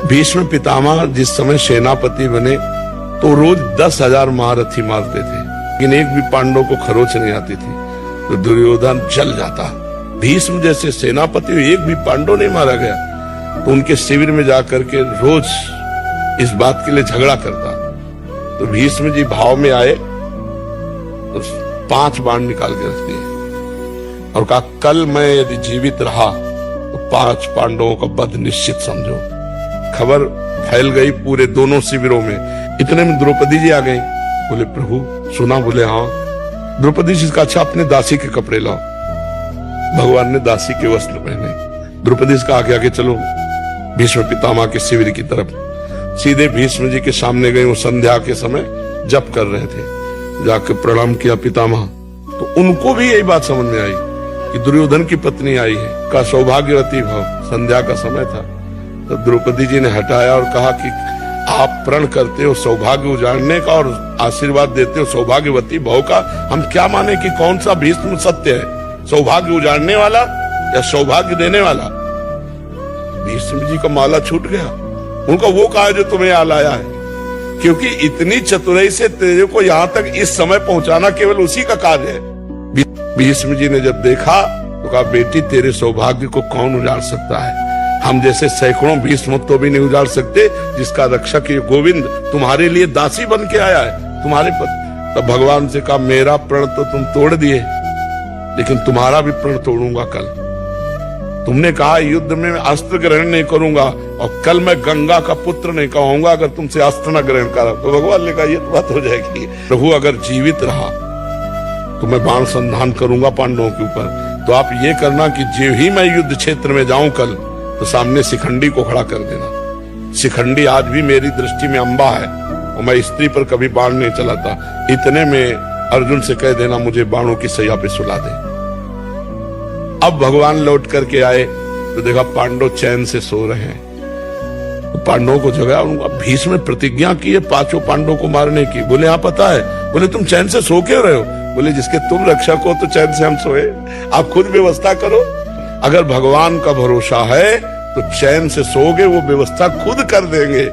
भीष्म पितामह जिस समय सेनापति बने तो रोज 10,000 महारथी मारते थे, लेकिन एक भी पांडव को खरोच नहीं आती थी, तो दुर्योधन जल जाता। भीष्म जैसे सेनापति एक भी पांडव नहीं मारा गया, तो उनके शिविर में जाकर के रोज इस बात के लिए झगड़ा करता। तो भीष्म जी भाव में आए तो 5 बाण निकाल के रख दिए और कहा, कल मैं यदि जीवित रहा तो 5 पांडवों का वध निश्चित समझो। खबर फैल गई पूरे दोनों शिविरों में। इतने में द्रौपदी जी आ गई। बोले प्रभु सुना? बोले हाँ। द्रौपदी जी का, अच्छा अपने दासी के कपड़े लाओ। भगवान ने दासी के वस्त्र पहने। द्रौपदी जी का आगे आगे चलो भीष्म पितामह के शिविर की तरफ। सीधे भीष्म जी के सामने गए। वो संध्या के समय जप कर रहे थे। जाकर प्रणाम किया पितामह, तो उनको भी यही बात समझ में आई कि दुर्योधन की पत्नी आई है, का सौभाग्यवती भव। संध्या का समय था। तो द्रौपदी जी ने हटाया और कहा कि आप प्रण करते हो सौभाग्य उजाड़ने का और आशीर्वाद देते हो सौभाग्यवती भव का, हम क्या माने कि कौन सा भीष्म सत्य है, सौभाग्य उजाड़ने वाला या सौभाग्य देने वाला? भीष्म जी का माला छूट गया। उनका वो कहा है जो तुम्हें यहाँ लाया है, क्योंकि इतनी चतुराई से तेरे को यहाँ तक इस समय पहुंचाना केवल उसी का कार्य है। भीष्म जी ने जब देखा तो कहा, बेटी तेरे सौभाग्य को कौन उजाड़ सकता है? हम जैसे सैकड़ों भीष्म तो भी नहीं उजाड़ सकते, जिसका रक्षक ये गोविंद तुम्हारे लिए दासी बन के आया है, तुम्हारे पति। तब भगवान से कहा, मेरा प्रण तो तुम तोड़ दिए, लेकिन तुम्हारा भी प्रण तोड़ूंगा कल। तुमने कहा युद्ध में मैं अस्त्र ग्रहण नहीं करूंगा और कल मैं गंगा का पुत्र नहीं कहूंगा अगर तुमसे अस्त्र न ग्रहण करा। तो भगवान ने कहा ये तो बात हो जाएगी। प्रभु अगर जीवित रहा तो मैं बाण संधान करूंगा पांडवों के ऊपर। तो आप ये करना कि जो ही मैं युद्ध क्षेत्र में जाऊं कल, तो सामने शिखंडी को खड़ा कर देना। शिखंडी आज भी मेरी दृष्टि में अंबा है और मैं स्त्री पर कभी बाण नहीं चलाता। इतने में अर्जुन से कह देना मुझे बाणों की सैया पे सुला दे। अब भगवान लौट करके आए तो देखा पांडव चैन से सो रहे हैं। तो पांडवों को जगाया। उनका भीष्म ने प्रतिज्ञा की है 5 पांडवों को मारने की। बोले हाँ पता है। बोले तुम चैन से सो क्यों रहे हो? बोले जिसके तुम रक्षक हो तो चैन से हम सोए, आप खुद व्यवस्था करो। अगर भगवान का भरोसा है तो चैन से सोओगे, वो व्यवस्था खुद कर देंगे।